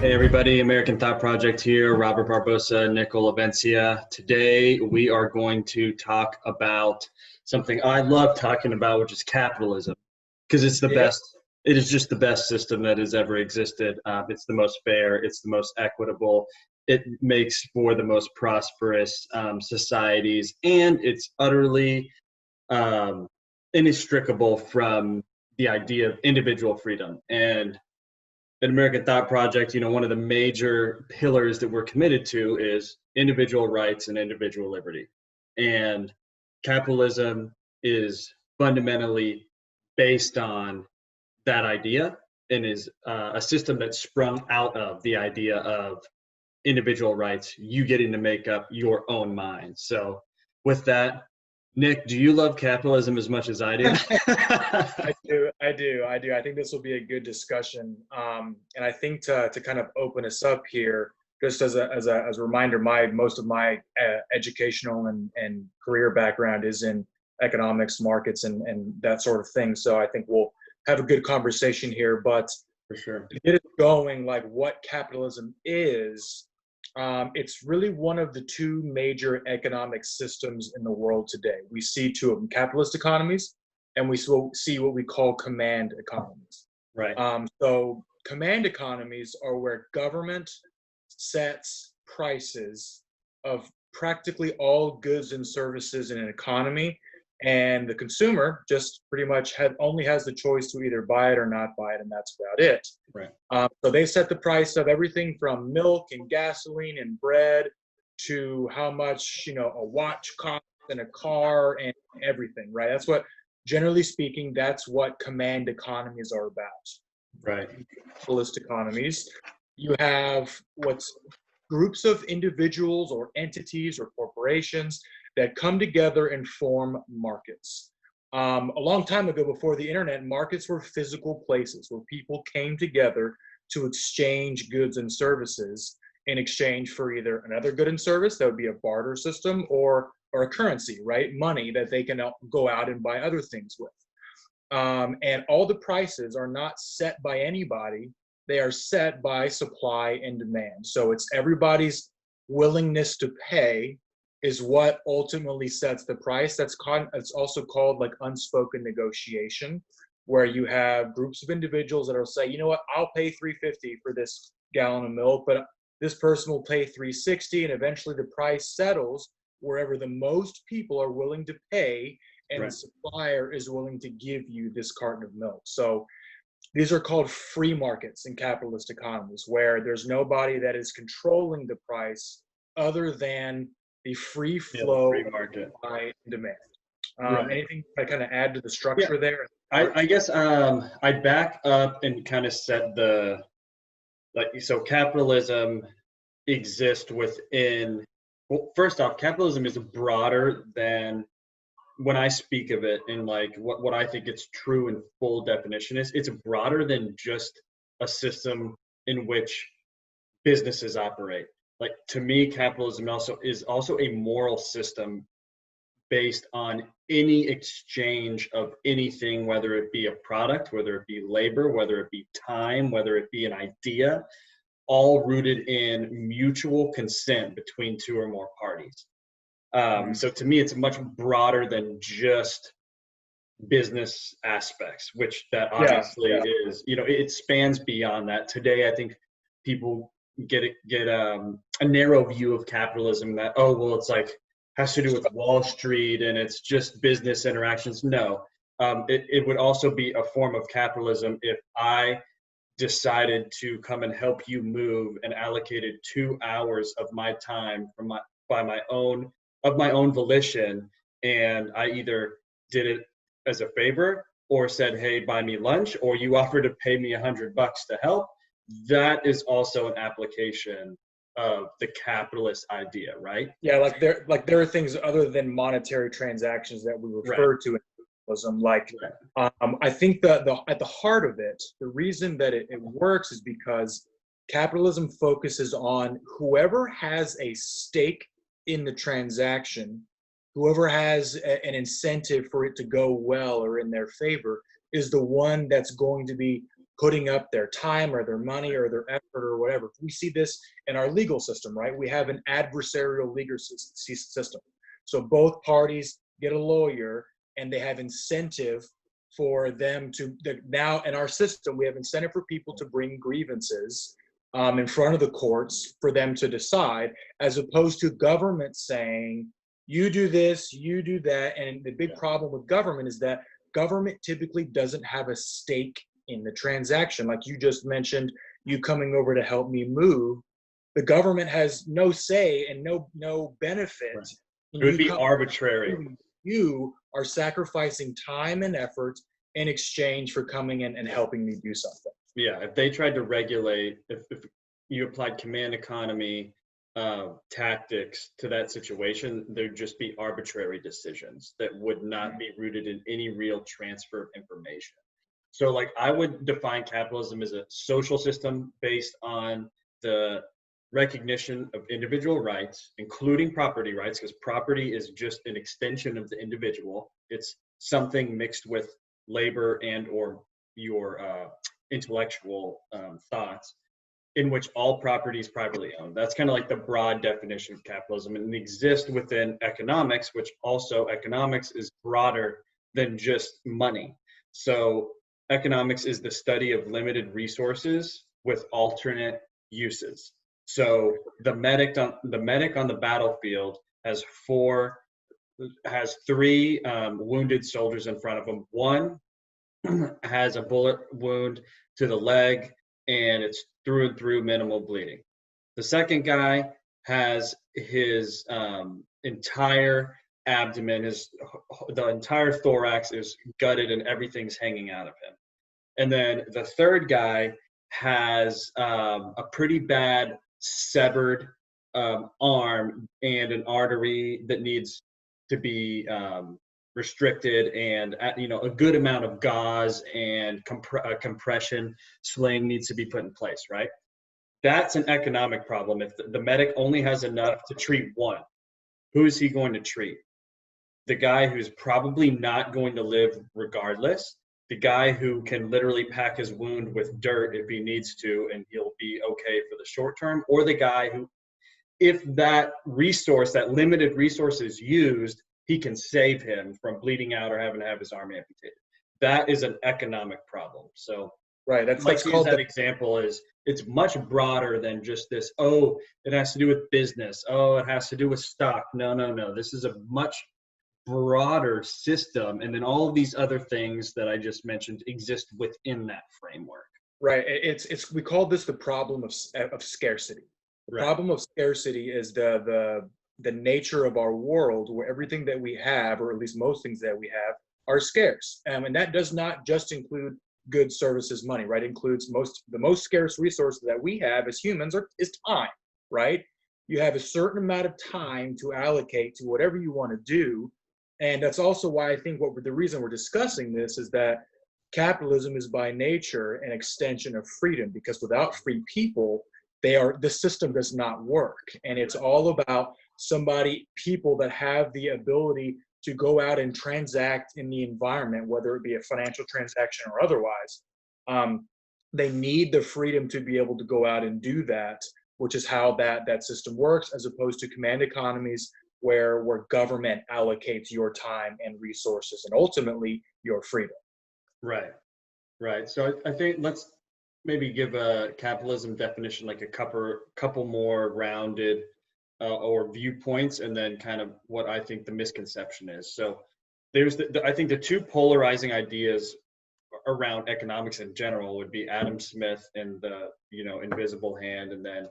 Hey everybody, American Thought Project here, Robert Barbosa, Nicole Avencia. Today we are going to talk about something I love talking about, which is capitalism, because it's the Yeah, best, it is just the best system that has ever existed. It's the most fair, it's the most equitable, it makes for the most prosperous societies, and it's utterly um, inextricable from the idea of individual freedom. And at American Thought Project, one of the major pillars that we're committed to is individual rights and individual liberty. And capitalism is fundamentally based on that idea and is a system that sprung out of the idea of individual rights, you getting to make up your own mind. So, with that, Nick, do you love capitalism as much as I do? I do. I think this will be a good discussion. And I think to kind of open us up here, just as a reminder, most of my educational and career background is in economics, markets, and that sort of thing. So I think we'll have a good conversation here. But For sure. to get it going, like what capitalism is, it's really one of the two major economic systems in the world today. We see two of them, capitalist economies, and we see what we call command economies. Right. So command economies are where government sets prices of practically all goods and services in an economy, and the consumer just pretty much only has the choice to either buy it or not buy it, and that's about it. Right. So they set the price of everything from milk and gasoline and bread to how much a watch costs and a car and everything. Right. That's what, generally speaking, that's what command economies are about. Right. Capitalist economies, you have what's groups of individuals or entities or corporations that come together and form markets. A long time ago, before the internet, markets were physical places where people came together to exchange goods and services in exchange for either another good and service, that would be a barter system, or a currency, right? Money that they can go out and buy other things with. And all the prices are not set by anybody. They are set by supply and demand. So it's everybody's willingness to pay is what ultimately sets the price. It's also called like unspoken negotiation, where you have groups of individuals that will say, you know what, I'll pay $3.50 for this gallon of milk, but this person will pay $3.60, and eventually the price settles wherever the most people are willing to pay, and Right. the supplier is willing to give you this carton of milk. So these are called free markets in capitalist economies, where there's nobody that is controlling the price other than the free flow Free market. of supply and demand. Right. Anything I kind of add to the structure there? I guess I'd back up and kind of set so capitalism exists within, well, first off, capitalism is broader than when I speak of it in like what I think its true and full definition is. It's broader than just a system in which businesses operate. Like, to me, capitalism is also a moral system based on any exchange of anything, whether it be a product, whether it be labor, whether it be time, whether it be an idea, all rooted in mutual consent between two or more parties. So to me, it's much broader than just business aspects, which that obviously is, it spans beyond that. Today, I think people get a narrow view of capitalism that, oh, well, it's like has to do with Wall Street and it's just business interactions. No, it would also be a form of capitalism if I decided to come and help you move and allocated 2 hours of my time of my own volition, and I either did it as a favor or said, hey, buy me lunch, or you offered to pay me $100 to help. That is also an application of the capitalist idea, right? Yeah, there are things other than monetary transactions that we refer to in capitalism. I think that at the heart of it, the reason that it works is because capitalism focuses on whoever has a stake in the transaction, whoever has an incentive for it to go well or in their favor, is the one that's going to be putting up their time or their money or their effort or whatever. We see this in our legal system, right? We have an adversarial legal system. So both parties get a lawyer, and they have incentive for them to, now in our system, we have incentive for people to bring grievances in front of the courts for them to decide, as opposed to government saying, you do this, you do that. And the big problem with government is that government typically doesn't have a stake in the transaction. Like you just mentioned, you coming over to help me move, the government has no say and no benefit. Right. It would be arbitrary. You are sacrificing time and effort in exchange for coming in and helping me do something. Yeah, if they tried to regulate, if you applied command economy tactics to that situation, there'd just be arbitrary decisions that would not be rooted in any real transfer of information. So like I would define capitalism as a social system based on the recognition of individual rights, including property rights, because property is just an extension of the individual. It's something mixed with labor and or your intellectual thoughts, in which all property is privately owned. That's kind of like the broad definition of capitalism, and it exists within economics, which also economics is broader than just money. So economics is the study of limited resources with alternate uses. So the medic on the battlefield has three wounded soldiers in front of him. One has a bullet wound to the leg, and it's through and through minimal bleeding. The second guy has his entire abdomen, the entire thorax is gutted and everything's hanging out of him. And then the third guy has a pretty bad severed arm and an artery that needs to be restricted, and a good amount of gauze and compression sling needs to be put in place, right? That's an economic problem. If the medic only has enough to treat one, who is he going to treat? The guy who's probably not going to live regardless, the guy who can literally pack his wound with dirt if he needs to and he'll be okay for the short term, or the guy who, if that limited resource is used, he can save him from bleeding out or having to have his arm amputated. That is an economic problem. So right, that's called that example is it's much broader than just this, oh, it has to do with business. Oh, it has to do with stock. No. This is a much broader system. And then all of these other things that I just mentioned exist within that framework. Right. We call this the problem of scarcity. The problem of scarcity is the nature of our world, where everything that we have, or at least most things that we have, are scarce. And that does not just include goods, services, money, right? It includes the most scarce resource that we have as humans is time, right? You have a certain amount of time to allocate to whatever you want to do. And that's also why I think the reason we're discussing this is that capitalism is by nature an extension of freedom, because without free people, the system does not work. And it's all about people that have the ability to go out and transact in the environment, whether it be a financial transaction or otherwise. They need the freedom to be able to go out and do that, which is how that system works, as opposed to command economies where government allocates your time and resources and ultimately your freedom. Right. So I think let's maybe give a capitalism definition, like a couple more rounded or viewpoints, and then kind of what I think the misconception is. So there's I think the two polarizing ideas around economics in general would be Adam Smith and the invisible hand, and then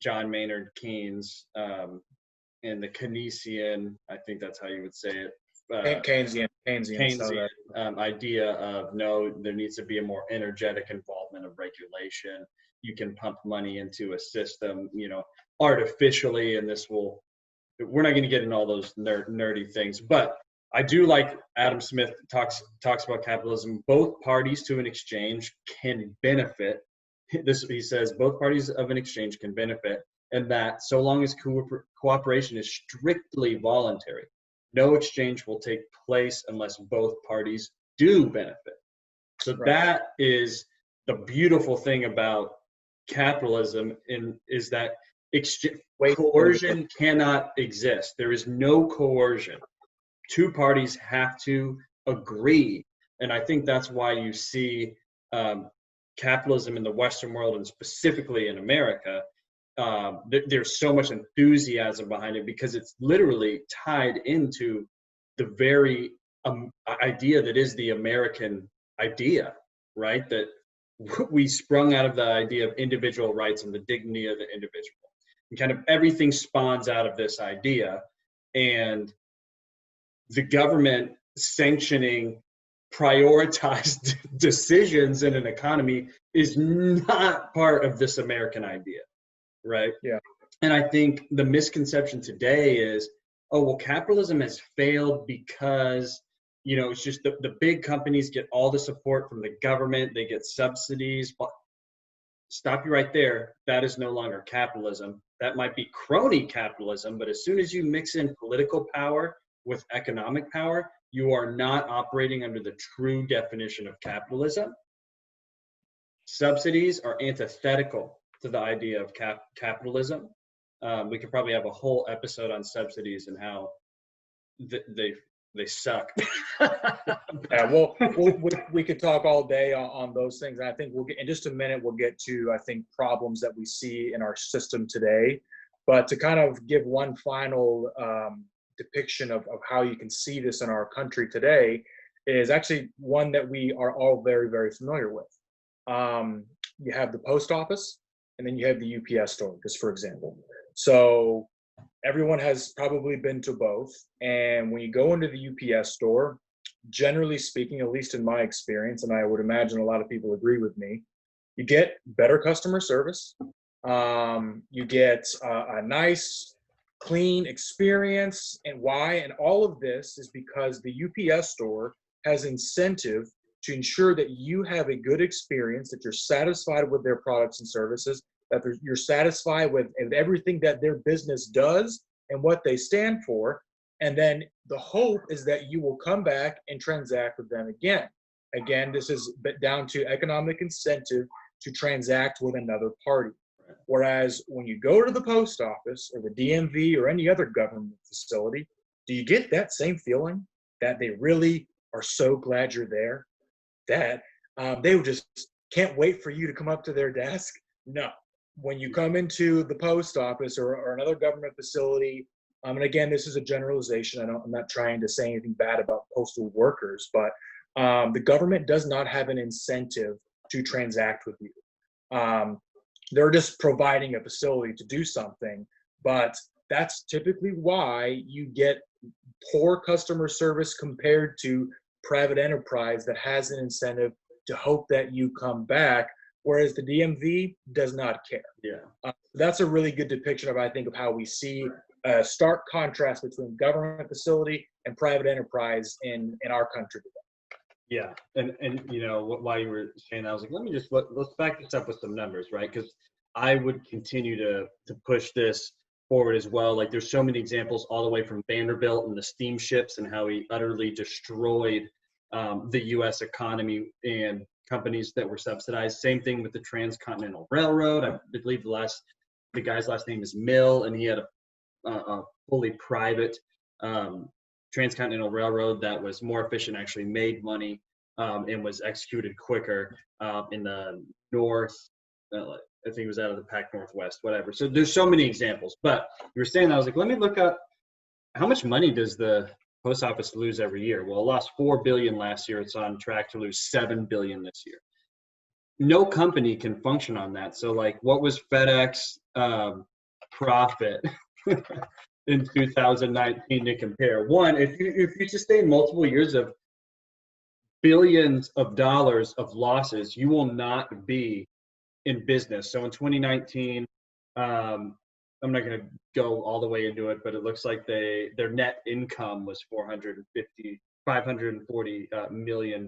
John Maynard Keynes and the Keynesian, I think that's how you would say it. Keynesian idea of no, there needs to be a more energetic involvement of regulation. You can pump money into a system, artificially, and we're not going to get into all those nerdy things, but I do like Adam Smith talks about capitalism. Both parties to an exchange can benefit. He says both parties of an exchange can benefit, and that so long as cooperation is strictly voluntary, no exchange will take place unless both parties do benefit. So Right. that is the beautiful thing about capitalism, is that Wait. coercion cannot exist. There is no coercion. Two parties have to agree. And I think that's why you see capitalism in the Western world, and specifically in America, there's so much enthusiasm behind it, because it's literally tied into the very idea that is the American idea, right? That we sprung out of the idea of individual rights and the dignity of the individual. And kind of everything spawns out of this idea. And the government sanctioning prioritized decisions in an economy is not part of this American idea, right? Yeah. And I think the misconception today is, oh, well, capitalism has failed because, it's just the big companies get all the support from the government, they get subsidies. But stop you right there. That is no longer capitalism. That might be crony capitalism, but as soon as you mix in political power with economic power, you are not operating under the true definition of capitalism. Subsidies are antithetical to the idea of capitalism. We could probably have a whole episode on subsidies and how they suck. Yeah, well, we could talk all day on those things. And I think we'll get in just a minute. We'll get to, I think, problems that we see in our system today. But to kind of give one final depiction of how you can see this in our country today is actually one that we are all very, very familiar with. You have the post office, and then you have the UPS store, just for example. So everyone has probably been to both. And when you go into the UPS store, generally speaking, at least in my experience, and I would imagine a lot of people agree with me, you get better customer service. You get a nice, clean experience. And why? And all of this is because the UPS store has incentive to ensure that you have a good experience, that you're satisfied with their products and services, that you're satisfied with everything that their business does and what they stand for. And then the hope is that you will come back and transact with them again. Again, this is down to economic incentive to transact with another party. Whereas when you go to the post office or the DMV or any other government facility, do you get that same feeling that they really are so glad you're there, that they just can't wait for you to come up to their desk? No. When you come into the post office or another government facility, and again, this is a generalization. I'm not trying to say anything bad about postal workers, but the government does not have an incentive to transact with you. They're just providing a facility to do something, but that's typically why you get poor customer service compared to private enterprise that has an incentive to hope that you come back, whereas the DMV does not care. Yeah. That's a really good depiction of, I think, of how we see a stark contrast between government facility and private enterprise in our country today. Yeah, and while you were saying that, I was like, let's back this up with some numbers, right? Because I would continue to push this forward as well. Like, there's so many examples, all the way from Vanderbilt and the steamships and how he utterly destroyed the U.S. economy and companies that were subsidized. Same thing with the Transcontinental Railroad. I believe the guy's last name is Mill, and he had a fully private Transcontinental Railroad that was more efficient, actually made money, and was executed quicker in the north. I think it was out of the Pac Northwest, whatever. So there's so many examples. But you were saying that, I was like, let me look up how much money does the post office lose every year. Well, it lost $4 billion last year. It's on track to lose $7 billion this year. No company can function on that. So, like, what was FedEx profit in 2019 to compare? One, if you sustain multiple years of billions of dollars of losses, you will not be in business. So in 2019, I'm not going to go all the way into it, but it looks like their net income was $540 million.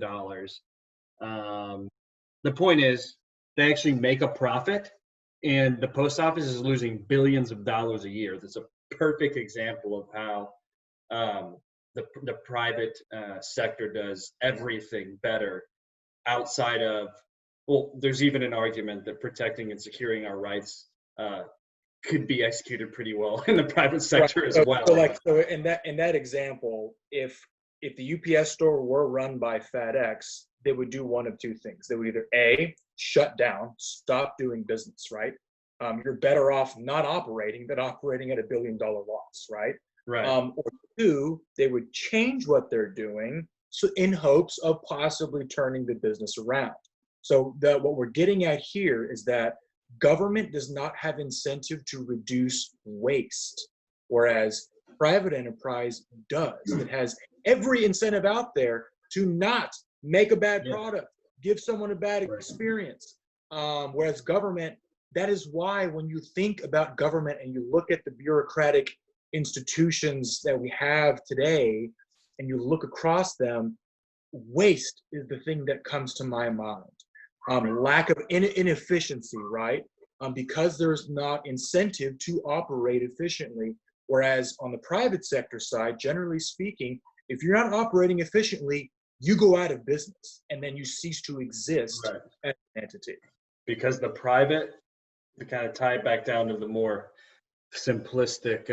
The point is, they actually make a profit, and the post office is losing billions of dollars a year. That's a perfect example of how the private sector does everything better outside of, well, there's even an argument that protecting and securing our rights could be executed pretty well in the private Right. sector as So, well. so like so in that example, if the UPS store were run by FedEx, they would do one of two things. They would either A, shut down, stop doing business, right? You're better off not operating than operating at $1 billion loss, right? Right. Or two, they would change what they're doing so in hopes of possibly turning the business around. So what we're getting at here is that government does not have incentive to reduce waste, whereas private enterprise does. It has every incentive out there to not make a bad product, give someone a bad experience. Whereas government, that is why when you think about government and you look at the bureaucratic institutions that we have today, and you look across them, waste is the thing that comes to my mind. Lack of inefficiency, right? Because there's not incentive to operate efficiently. Whereas on the private sector side, generally speaking, if you're not operating efficiently, you go out of business and then you cease to exist as an entity. Because the private, to kind of tie it back down to the more simplistic,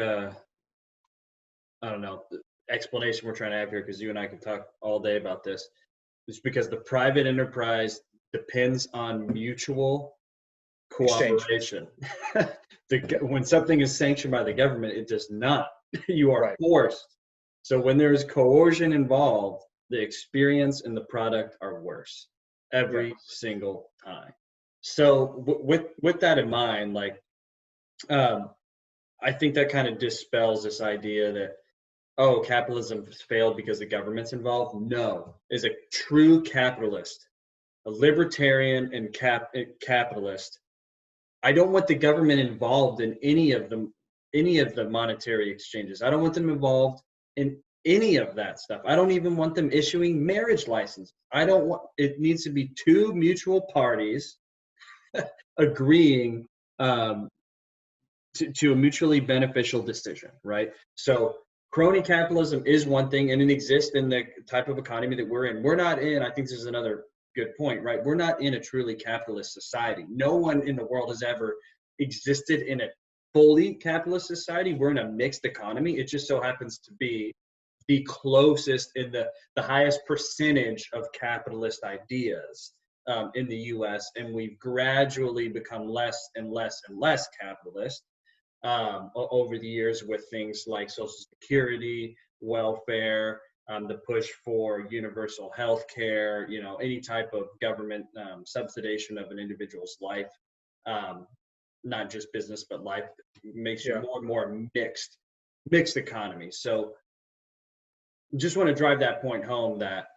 I don't know, explanation we're trying to have here, because you and I can talk all day about this. It's because the private enterprise depends on mutual cooperation. When something is sanctioned by the government, it does not. You are forced. So when there is coercion involved, the experience and the product are worse every single time. So with that in mind, like, I think that kind of dispels this idea that, oh, capitalism has failed because the government's involved. No, as a true capitalist, a libertarian and capitalist, I don't want the government involved in any of the monetary exchanges. I don't want them involved in any of that stuff. I don't even want them issuing marriage licenses. It needs to be two mutual parties agreeing to a mutually beneficial decision, right? So crony capitalism is one thing, and it exists in the type of economy that we're in. We're not in, I think this is another good point, right? We're not in a truly capitalist society. No one in the world has ever existed in a fully capitalist society. We're in a mixed economy. It just so happens to be the closest in the highest percentage of capitalist ideas in the US, and we've gradually become less and less and less capitalist over the years with things like Social Security, welfare, the push for universal health care, any type of government subsidization of an individual's life, not just business, but life, makes you more and more mixed economy. So just want to drive that point home, that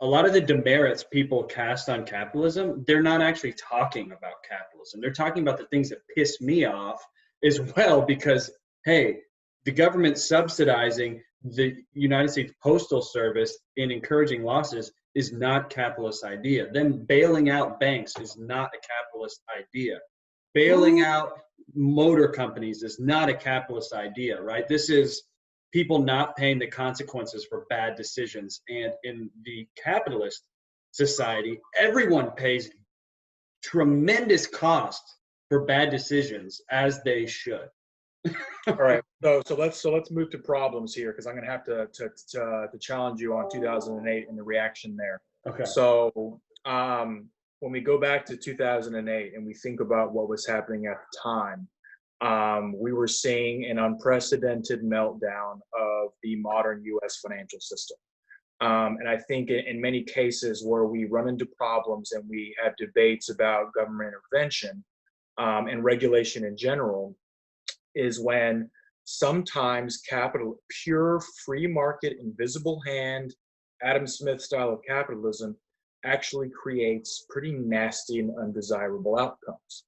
a lot of the demerits people cast on capitalism, they're not actually talking about capitalism. They're talking about the things that piss me off as well, because, hey, the government subsidizing the United States Postal Service in encouraging losses is not a capitalist idea. Them bailing out banks is not a capitalist idea. Bailing out motor companies is not a capitalist idea, right? This is people not paying the consequences for bad decisions. And in the capitalist society, everyone pays tremendous cost for bad decisions, as they should. All right. So let's move to problems here, because I'm going to have to challenge you on 2008 and the reaction there. Okay. So when we go back to 2008 and we think about what was happening at the time, we were seeing an unprecedented meltdown of the modern U.S. financial system. And I think in many cases where we run into problems and we have debates about government intervention and regulation in general, is when sometimes pure free market, invisible hand, Adam Smith style of capitalism actually creates pretty nasty and undesirable outcomes.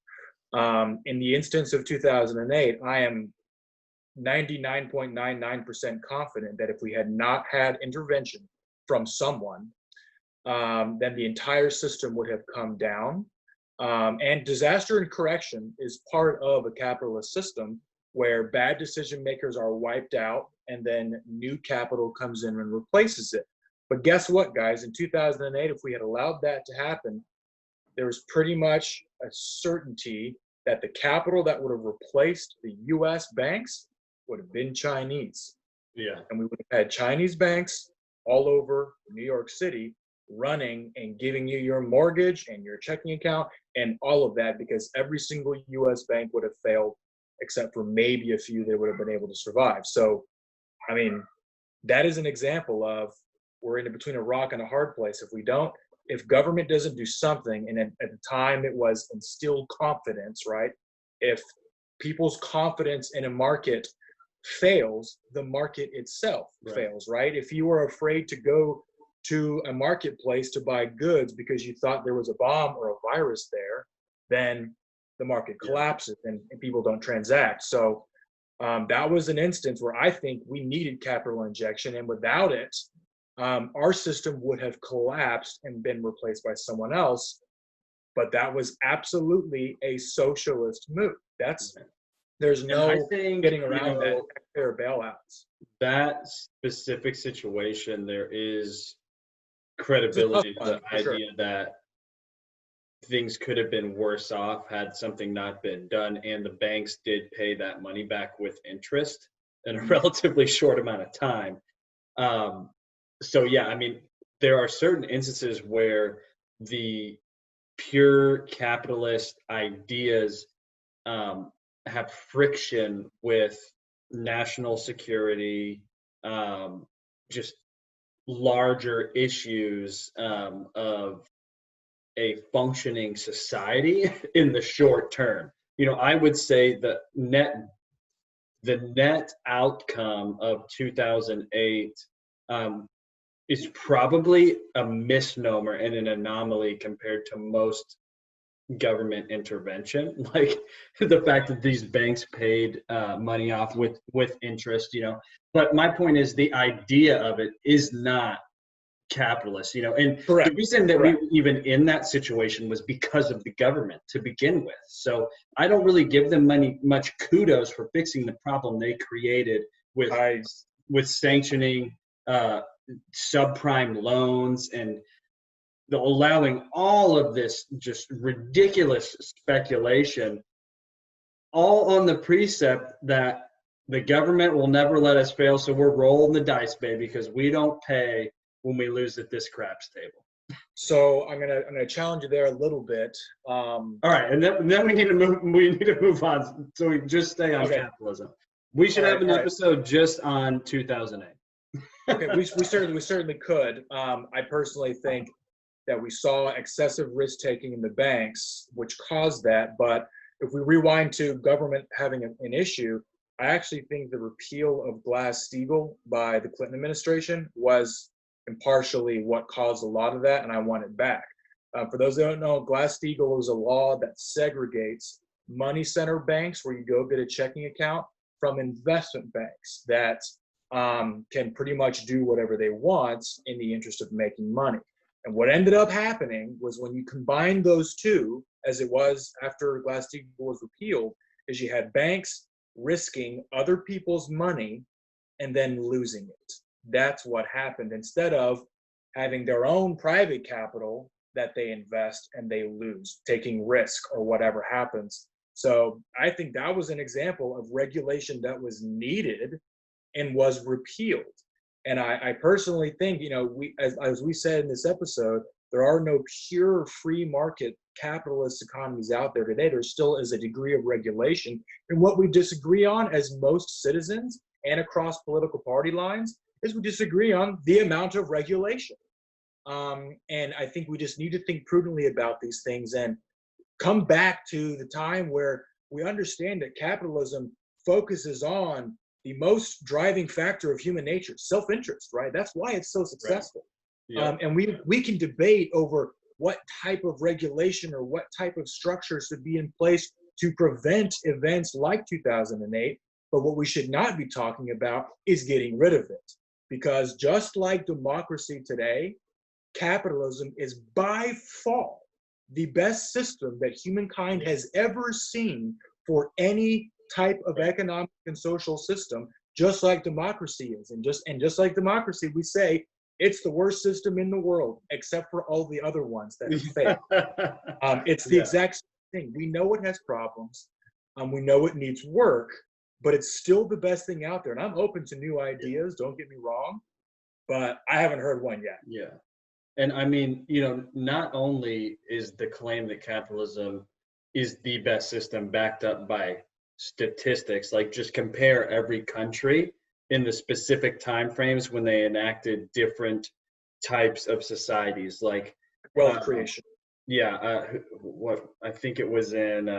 In the instance of 2008, I am 99.99% confident that if we had not had intervention from someone, then the entire system would have come down. And disaster and correction is part of a capitalist system where bad decision makers are wiped out and then new capital comes in and replaces it. But guess what, guys? In 2008, if we had allowed that to happen, there was pretty much a certainty that the capital that would have replaced the US banks would have been Chinese. Yeah. And we would have had Chinese banks all over New York City running and giving you your mortgage and your checking account and all of that, because every single US bank would have failed, except for maybe a few that would have been able to survive. So, I mean, that is an example of we're in between a rock and a hard place. If government doesn't do something, and at the time it was instilled confidence, right? If people's confidence in a market fails, the market itself fails, right? If you were afraid to go to a marketplace to buy goods because you thought there was a bomb or a virus there, then the market collapses and people don't transact. So that was an instance where I think we needed capital injection, and without it, our system would have collapsed and been replaced by someone else. But that was absolutely a socialist move. There's no getting around that. There are bailouts. That specific situation, there is credibility to the idea that things could have been worse off had something not been done, and the banks did pay that money back with interest in a relatively short amount of time. So yeah, I mean, there are certain instances where the pure capitalist ideas have friction with national security, just larger issues of a functioning society in the short term. You know, I would say the net outcome of 2008 is probably a misnomer and an anomaly compared to most government intervention, like the fact that these banks paid money off with interest, you know. But my point is, the idea of it is not capitalist, you know. And the reason that we were even in that situation was because of the government to begin with. So I don't really give them much kudos for fixing the problem they created with sanctioning subprime loans and allowing all of this just ridiculous speculation, all on the precept that the government will never let us fail, so we're rolling the dice, baby, because we don't pay when we lose at this craps table. So I'm gonna challenge you there a little bit. All right, and then we need to move on. So we just stay on capitalism. We should have an episode just on 2008. Okay, we certainly could. I personally think that we saw excessive risk taking in the banks, which caused that. But if we rewind to government having an issue, I actually think the repeal of Glass-Steagall by the Clinton administration was impartially what caused a lot of that, and I want it back. For those that don't know, Glass-Steagall is a law that segregates money center banks, where you go get a checking account, from investment banks that can pretty much do whatever they want in the interest of making money. And what ended up happening was, when you combine those two, as it was after Glass-Steagall was repealed, is you had banks risking other people's money and then losing it. That's what happened. Instead of having their own private capital that they invest and they lose, taking risk or whatever happens. So I think that was an example of regulation that was needed and was repealed. And I personally think, you know, as we said in this episode, there are no pure free market capitalist economies out there today. There still is a degree of regulation. And what we disagree on as most citizens and across political party lines is we disagree on the amount of regulation. And I think we just need to think prudently about these things and come back to the time where we understand that capitalism focuses on the most driving factor of human nature, self-interest, right? That's why it's so successful. Right. Yeah. And we can debate over what type of regulation or what type of structure should be in place to prevent events like 2008. But what we should not be talking about is getting rid of it. Because just like democracy today, capitalism is by far the best system that humankind has ever seen for any type of economic and social system, just like democracy is. And just like democracy, we say it's the worst system in the world, except for all the other ones that have failed. It's the Yeah. exact same thing. We know it has problems. We know it needs work, but it's still the best thing out there. And I'm open to new ideas, don't get me wrong, but I haven't heard one yet. Yeah. And I mean, not only is the claim that capitalism is the best system backed up by statistics, like just compare every country in the specific time frames when they enacted different types of societies, like Wealth creation. what I think it was in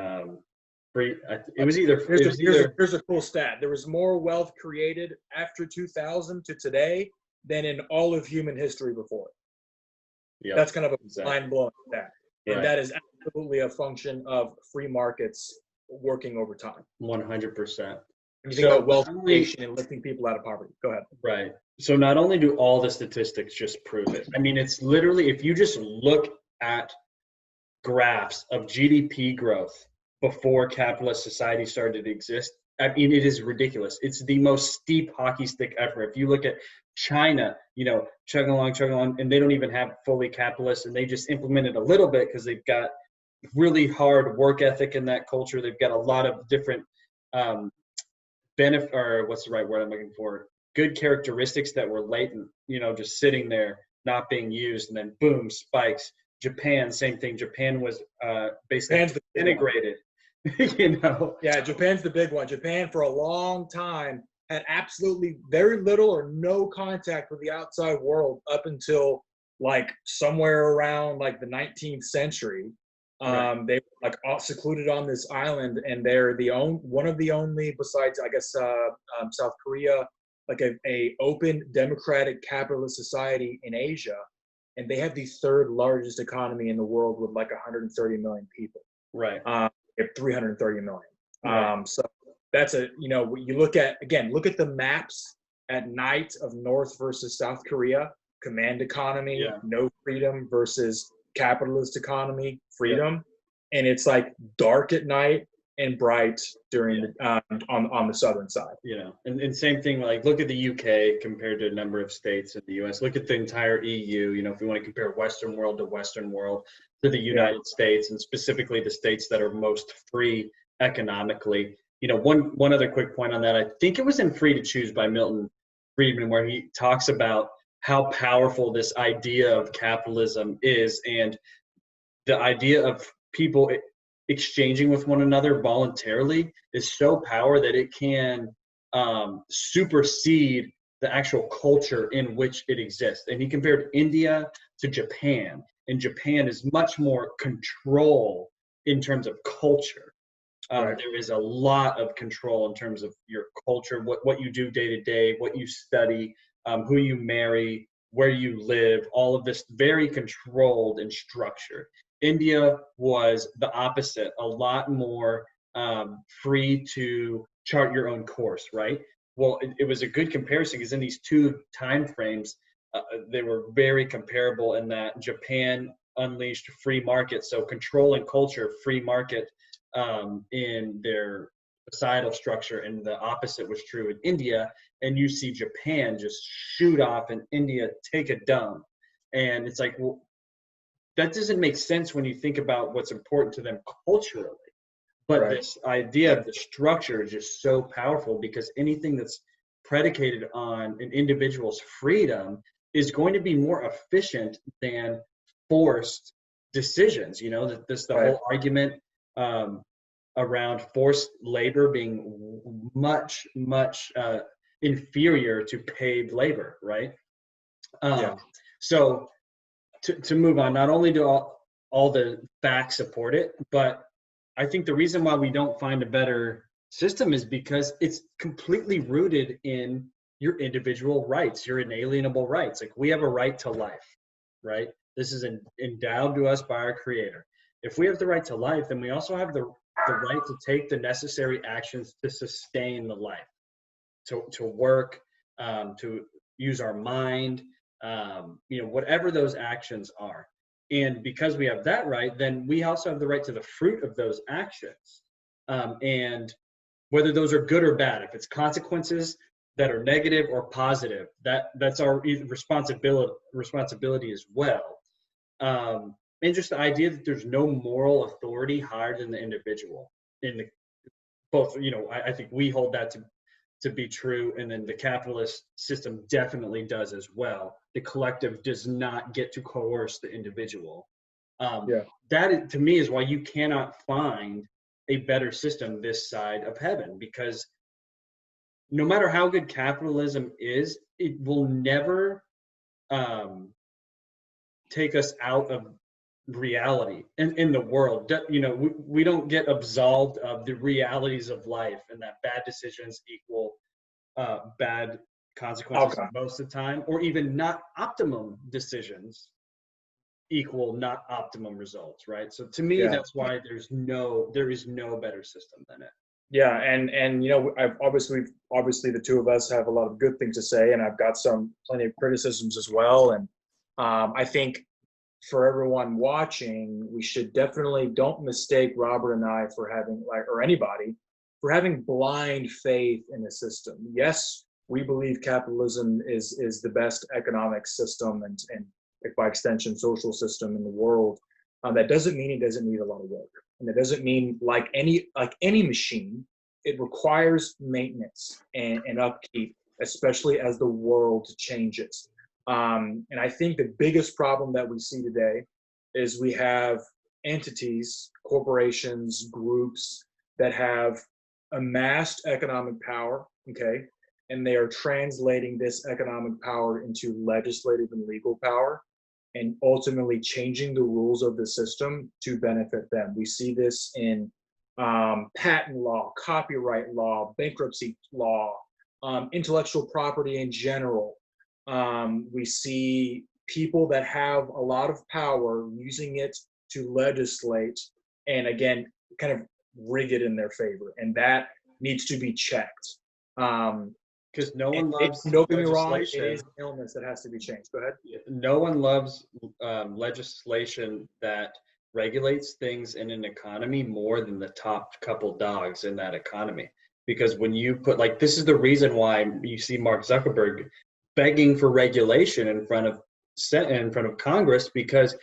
it was either Here's a cool stat. There was more wealth created after 2000 to today than in all of human history before. yeah, That's kind of a exactly. mind-blowing stat. And Right. that is absolutely a function of free markets working over time. 100%. When you think about wealth creation and lifting people out of poverty. Go ahead. Right. So not only do all the statistics just prove it, I mean, it's literally, if you just look at graphs of GDP growth before capitalist society started to exist, I mean, it is ridiculous. It's the most steep hockey stick ever. If you look at China, chugging along, and they don't even have fully capitalist, and they just implemented a little bit because they've got really hard work ethic in that culture. They've got a lot of different benefit, or what's the right word I'm looking for? Good characteristics that were latent, just sitting there, not being used, and then boom, spikes. Japan, same thing. Japan was basically integrated. Yeah, Japan's the big one. Japan for a long time had absolutely very little or no contact with the outside world up until like somewhere around like the 19th century. Right. They were like all secluded on this island, and they're one of the only, besides I guess South Korea, like a open democratic capitalist society in Asia, and they have the third largest economy in the world with like 130 million people. Right. They have 330 million. Right. So that's you look at the maps at night of North versus South Korea, command economy, no freedom versus capitalist economy, freedom. And it's like dark at night and bright during on the southern side. And same thing, like look at the UK compared to a number of states in the US. Look at the entire EU, if you want to compare Western world to Western world to the United States, and specifically the states that are most free economically. One other quick point on that, I think it was in Free to Choose by Milton Friedman, where he talks about how powerful this idea of capitalism is, and the idea of people exchanging with one another voluntarily is so powerful that it can supersede the actual culture in which it exists. And he compared India to Japan, and Japan is much more control in terms of culture. There is a lot of control in terms of your culture, what you do day to day, what you study, who you marry, where you live, all of this very controlled and structured. India was the opposite, a lot more free to chart your own course, right? Well, it was a good comparison because in these two time frames, they were very comparable in that Japan unleashed free market, so control and culture, free market in their societal structure, and the opposite was true in India. And you see Japan just shoot off and India take a dump. And it's like, well, that doesn't make sense when you think about what's important to them culturally. But this idea of the structure is just so powerful, because anything that's predicated on an individual's freedom is going to be more efficient than forced decisions. The whole argument around forced labor being much, much inferior to paid labor, right? So to move on, not only do all the facts support it, but I think the reason why we don't find a better system is because it's completely rooted in your individual rights, your inalienable rights. Like, we have a right to life, right? This is endowed to us by our Creator. If we have the right to life, then we also have the right to take the necessary actions to sustain the life, to work, to use our mind, whatever those actions are. And because we have that right, then we also have the right to the fruit of those actions. And whether those are good or bad, if it's consequences, that are negative or positive. That's our responsibility as well. And just the idea that there's no moral authority higher than the individual. In the both, I think we hold that to be true, and then the capitalist system definitely does as well. The collective does not get to coerce the individual. That to me is why you cannot find a better system this side of heaven, because no matter how good capitalism is, it will never take us out of reality in the world. We don't get absolved of the realities of life, and that bad decisions equal bad consequences most of the time, or even not optimum decisions equal not optimum results, right? So to me, that's why there is no better system than it. Yeah, and I've obviously the two of us have a lot of good things to say, and I've got plenty of criticisms as well. And I think for everyone watching, we should definitely don't mistake Robert and I for having or anybody for having blind faith in the system. Yes, we believe capitalism is the best economic system and by extension social system in the world. That doesn't mean it doesn't need a lot of work. And it doesn't mean like any machine, it requires maintenance and upkeep, especially as the world changes. And I think the biggest problem that we see today is we have entities, corporations, groups that have amassed economic power, okay, and they are translating this economic power into legislative and legal power, and ultimately changing the rules of the system to benefit them. We see this in patent law, copyright law, bankruptcy law, intellectual property in general. We see people that have a lot of power using it to legislate and, again, kind of rig it in their favor. And that needs to be checked. Because no one loves don't get me wrong, it is an illness that has to be changed. Go ahead. No one loves legislation that regulates things in an economy more than the top couple dogs in that economy. Because when you put, this is the reason why you see Mark Zuckerberg begging for regulation in front of Congress, because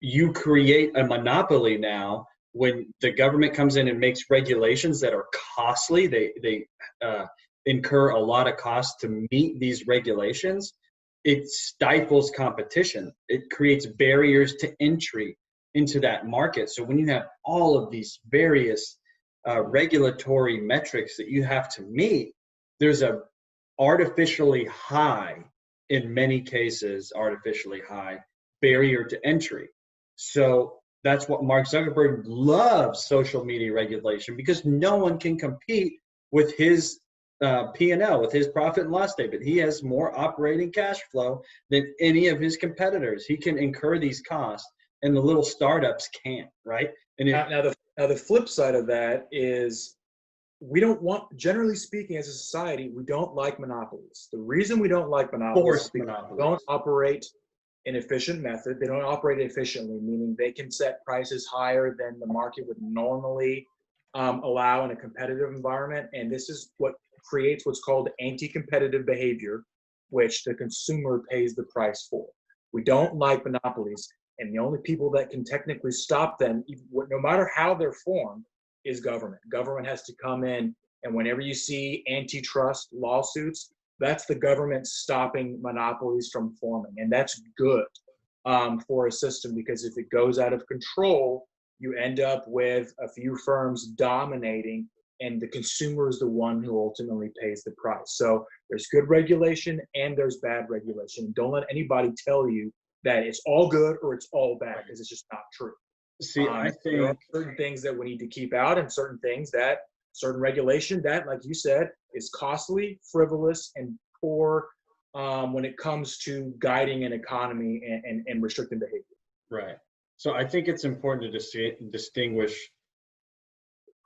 you create a monopoly now. When the government comes in and makes regulations that are costly, they incur a lot of costs to meet these regulations. It stifles competition. It creates barriers to entry into that market. So when you have all of these various regulatory metrics that you have to meet, there's a artificially high, in many cases, artificially high barrier to entry. So that's what Mark Zuckerberg loves, social media regulation, because no one can compete with his P&L, with his profit and loss statement. He has more operating cash flow than any of his competitors. He can incur these costs, and the little startups can't, right? And now the flip side of that is, we don't want, generally speaking, as a society, we don't like monopolies. The reason we don't like monopolies is because they don't operate an efficient method. They don't operate efficiently, meaning they can set prices higher than the market would normally allow in a competitive environment. And this is what creates what's called anti-competitive behavior, which the consumer pays the price for. We don't like monopolies, and the only people that can technically stop them, no matter how they're formed, is government. Government has to come in, and whenever you see antitrust lawsuits, that's the government stopping monopolies from forming, and that's good for a system, because if it goes out of control, you end up with a few firms dominating, and the consumer is the one who ultimately pays the price. So there's good regulation and there's bad regulation. Don't let anybody tell you that it's all good or it's all bad, because it's just not true. See, I think there are certain things that we need to keep out, and certain regulation that, like you said, is costly, frivolous, and poor when it comes to guiding an economy and restricting behavior. Right. So I think it's important to distinguish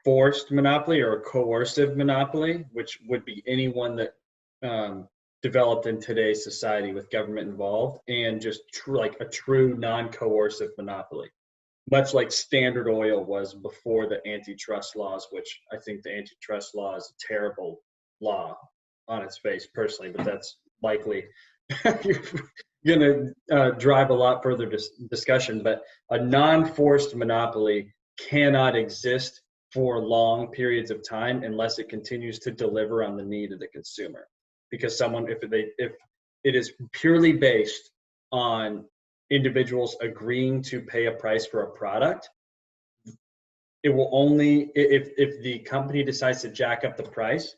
forced monopoly or coercive monopoly, which would be anyone that developed in today's society with government involved, and just a true non-coercive monopoly, much like Standard Oil was before the antitrust laws, which I think the antitrust law is a terrible law. on its face personally, but that's likely going to drive a lot further discussion. But a non-forced monopoly cannot exist for long periods of time unless it continues to deliver on the need of the consumer. Because if it is purely based on individuals agreeing to pay a price for a product, it will only, if the company decides to jack up the price,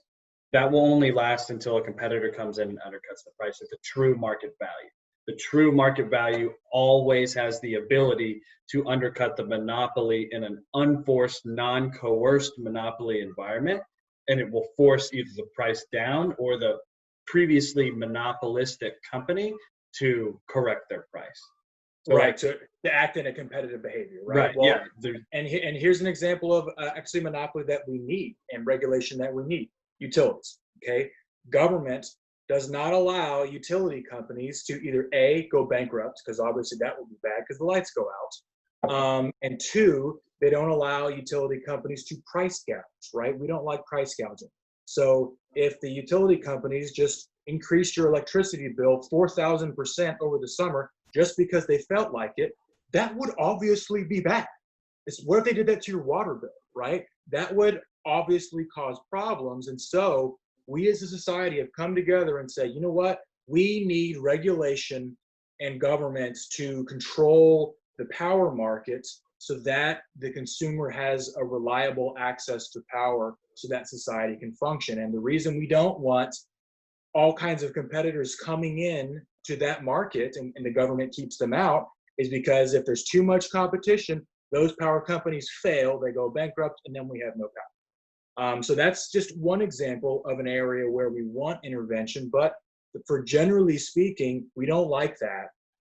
that will only last until a competitor comes in and undercuts the price at the true market value. The true market value always has the ability to undercut the monopoly in an unforced, non-coerced monopoly environment, and it will force either the price down or the previously monopolistic company to correct their price. So right, to act in a competitive behavior, right? Right, yeah. And here's an example of actually monopoly that we need and regulation that we need. Utilities, okay? Government does not allow utility companies to either A, go bankrupt, because obviously that would be bad because the lights go out, and two, they don't allow utility companies to price gouge, right? We don't like price gouging. So if the utility companies just increased your electricity bill 4,000% over the summer just because they felt like it, that would obviously be bad. What if they did that to your water bill, right? That would obviously cause problems. And so we as a society have come together and said, you know what? We need regulation and governments to control the power markets so that the consumer has a reliable access to power so that society can function. And the reason we don't want all kinds of competitors coming in to that market and the government keeps them out is because if there's too much competition, those power companies fail, they go bankrupt, and then we have no power. So that's just one example of an area where we want intervention, but for generally speaking, we don't like that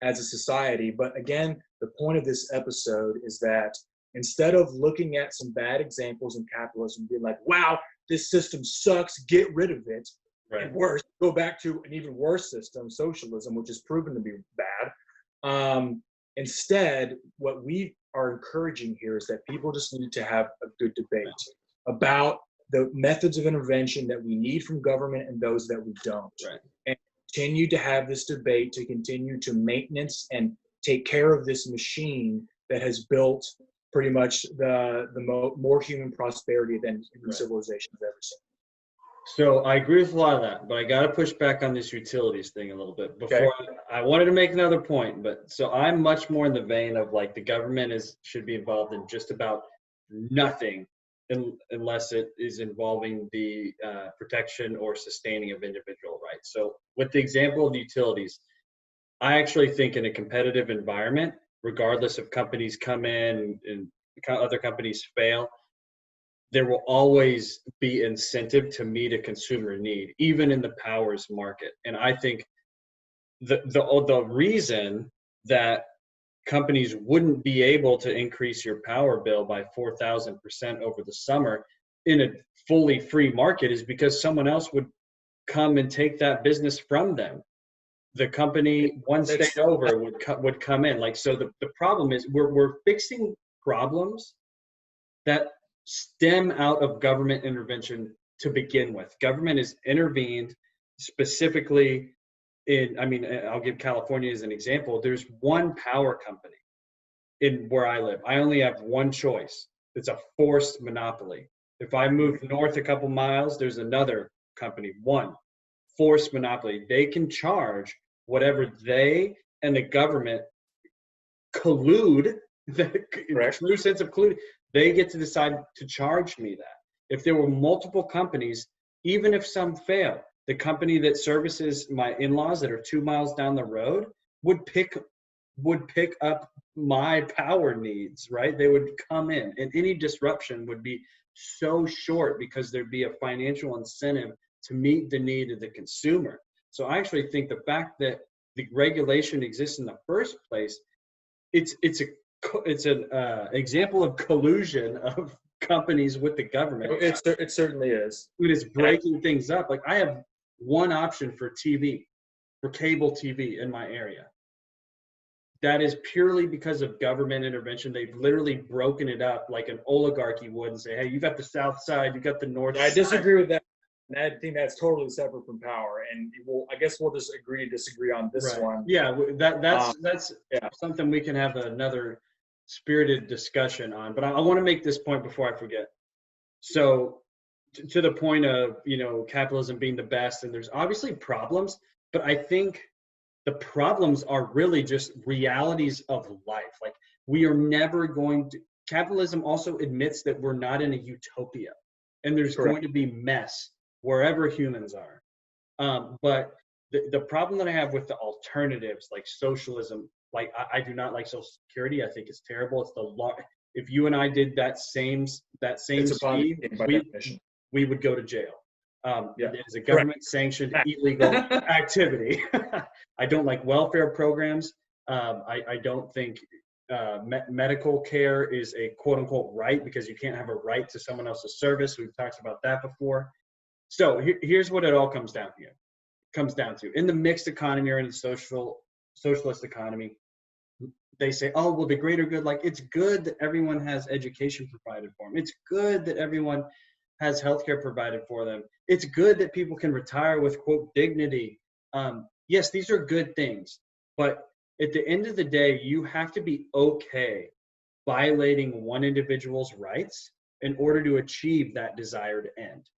as a society. But again, the point of this episode is that instead of looking at some bad examples in capitalism, being like, wow, this system sucks, get rid of it, right. And worse, go back to an even worse system, socialism, which is proven to be bad. Instead, what we are encouraging here is that people just need to have a good debate about the methods of intervention that we need from government and those that we don't. Right. And continue to have this debate to continue to maintenance and take care of this machine that has built pretty much the more human prosperity than human civilization has ever seen. So I agree with a lot of that, but I got to push back on this utilities thing a little bit. Before I wanted to make another point, but so I'm much more in the vein of like the government should be involved in just about nothing unless it is involving the protection or sustaining of individual rights. So with the example of the utilities, I actually think in a competitive environment, regardless if companies come in and other companies fail, there will always be incentive to meet a consumer need, even in the powers market. And I think the reason that companies wouldn't be able to increase your power bill by 4,000% over the summer in a fully free market is because someone else would come and take that business from them. The company one state over would come in. Like, so the problem is we're fixing problems that stem out of government intervention to begin with. Government has intervened specifically I'll give California as an example. There's one power company in where I live. I only have one choice. It's a forced monopoly. If I move north a couple miles, there's another company, one forced monopoly. They can charge whatever they and the government collude, the true sense of collude, they get to decide to charge me that. If there were multiple companies, even if some fail, the company that services my in-laws that are 2 miles down the road would pick up my power needs, right? They would come in, and any disruption would be so short because there'd be a financial incentive to meet the need of the consumer. So I actually think the fact that the regulation exists in the first place, it's an example of collusion of companies with the government. It certainly is. It is breaking things up. Like I have one option for TV, for cable TV in my area. That is purely because of government intervention. They've literally broken it up like an oligarchy would and say, hey, you got the south side, you got the north side. I disagree with that. And I think that's totally separate from power. And I guess we'll just agree to disagree on this Right. one. Yeah, that's Yeah. something we can have another spirited discussion on. But I want to make this point before I forget. So to the point of, capitalism being the best, and there's obviously problems, but I think the problems are really just realities of life. Like, we are never going to, capitalism also admits that we're not in a utopia, and there's Correct. going to be mess wherever humans are. But the problem that I have with the alternatives, like socialism, like I do not like Social Security. I think it's terrible. It's the law. If you and I did that same It's a scheme, by definition. we would go to jail. Yeah. It is a government-sanctioned illegal activity. I don't like welfare programs. I don't think medical care is a quote-unquote right, because you can't have a right to someone else's service. We've talked about that before. So here's what it all comes down to. In the mixed economy, or in the socialist economy, they say, oh, well, the greater good, like, it's good that everyone has education provided for them. It's good that everyone has healthcare provided for them. It's good that people can retire with, quote, dignity. Yes, these are good things. But at the end of the day, you have to be okay violating one individual's rights in order to achieve that desired end.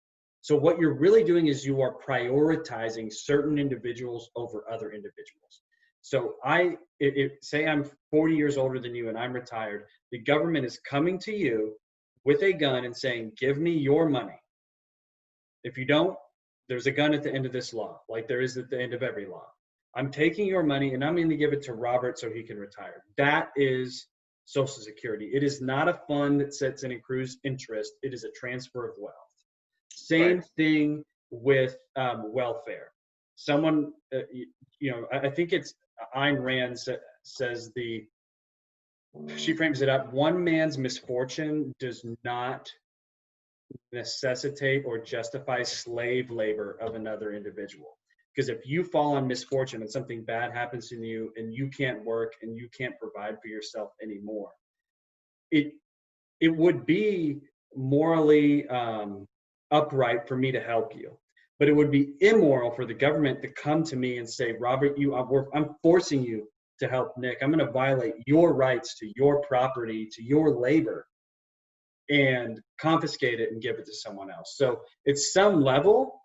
So what you're really doing is you are prioritizing certain individuals over other individuals. So say I'm 40 years older than you and I'm retired. The government is coming to you with a gun and saying, give me your money. If you don't, there's a gun at the end of this law, like there is at the end of every law. I'm taking your money and I'm going to give it to Robert so he can retire. That is Social Security. It is not a fund that sits and accrues interest. It is a transfer of wealth. Same thing with welfare. Someone, I think it's Ayn Rand says she frames it up, one man's misfortune does not necessitate or justify slave labor of another individual. Because if you fall on misfortune and something bad happens to you and you can't work and you can't provide for yourself anymore, it would be morally upright for me to help you. But it would be immoral for the government to come to me and say, Robert, I'm forcing you to help Nick. I'm going to violate your rights to your property, to your labor, and confiscate it and give it to someone else. So at some level,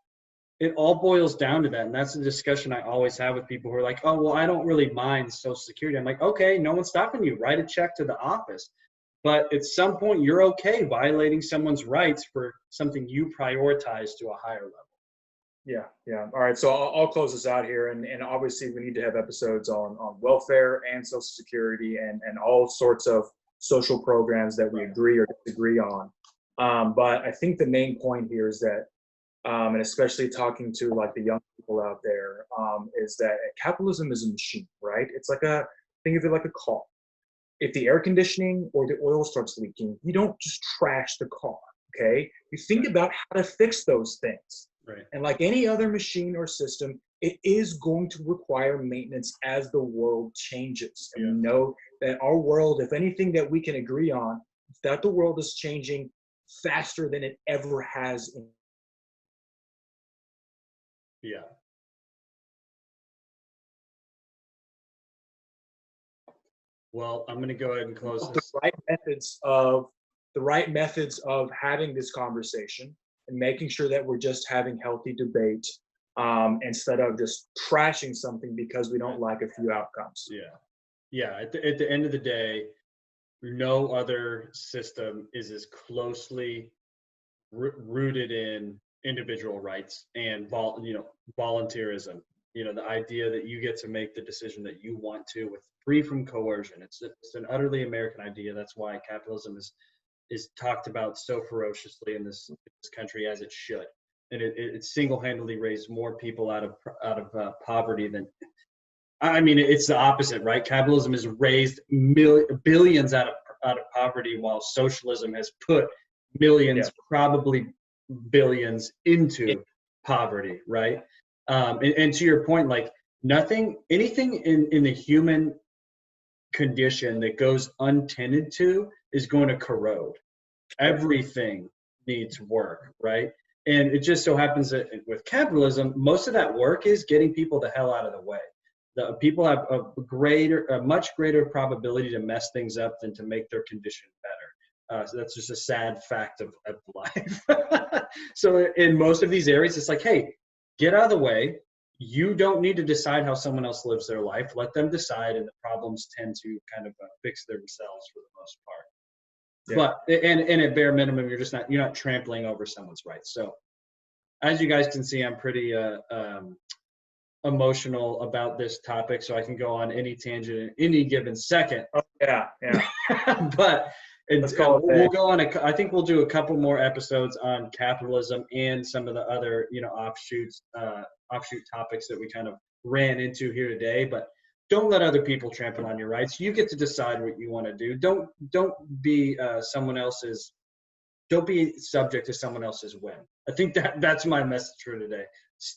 it all boils down to that. And that's the discussion I always have with people who are like, oh, well, I don't really mind Social Security. I'm like, okay, no one's stopping you. Write a check to the office. But at some point, you're okay violating someone's rights for something you prioritize to a higher level. Yeah. All right, so I'll close this out here. And obviously, we need to have episodes on welfare and Social Security and all sorts of social programs that we agree or disagree on. But I think the main point here is that, and especially talking to like the young people out there, is that capitalism is a machine, right? It's like think of it like a car. If the air conditioning or the oil starts leaking, you don't just trash the car, okay? You think about how to fix those things. Right. And like any other machine or system, it is going to require maintenance as the world changes. And we know that our world, if anything that we can agree on, is that the world is changing faster than it ever has. Yeah. Well, I'm going to go ahead and close this. The right methods of having this conversation and making sure that we're just having healthy debate, instead of just trashing something because we don't like a few outcomes. Yeah. At the end of the day, no other system is as closely rooted in individual rights and volunteerism. The idea that you get to make the decision that you want to, free from coercion. It's an utterly American idea. That's why capitalism is talked about so ferociously in this country, as it should. And it single-handedly raised more people out of poverty than. I mean, it's the opposite, right? Capitalism has raised billions out of poverty, while socialism has put millions, probably billions, into poverty, right? And to your point, like anything in the human condition that goes untended to is going to corrode. Everything needs work, right? And it just so happens that with capitalism, most of that work is getting people the hell out of the way. The people have a much greater probability to mess things up than to make their condition better. So that's just a sad fact of life. So in most of these areas, it's like, hey, get out of the way. You don't need to decide how someone else lives their life. Let them decide, and the problems tend to kind of fix themselves for the most part. Yeah. But and at bare minimum, you're not trampling over someone's rights. So as you guys can see, I'm pretty emotional about this topic, so I can go on any tangent in any given second. Oh, yeah. But we'll go on. I think we'll do a couple more episodes on capitalism and some of the other, offshoot topics that we kind of ran into here today. But don't let other people trample on your rights. You get to decide what you want to do. Don't be Don't be subject to someone else's whim. I think that's my message for today.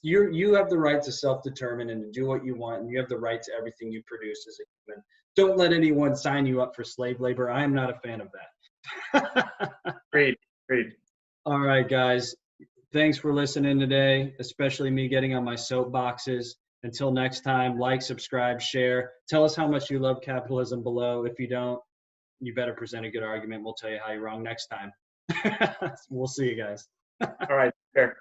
You have the right to self-determine and to do what you want, and you have the right to everything you produce as a human. Don't let anyone sign you up for slave labor. I am not a fan of that. Great. All right, guys. Thanks for listening today, especially me getting on my soapboxes. Until next time, like, subscribe, share. Tell us how much you love capitalism below. If you don't, you better present a good argument. We'll tell you how you're wrong next time. We'll see you guys. All right. Fair.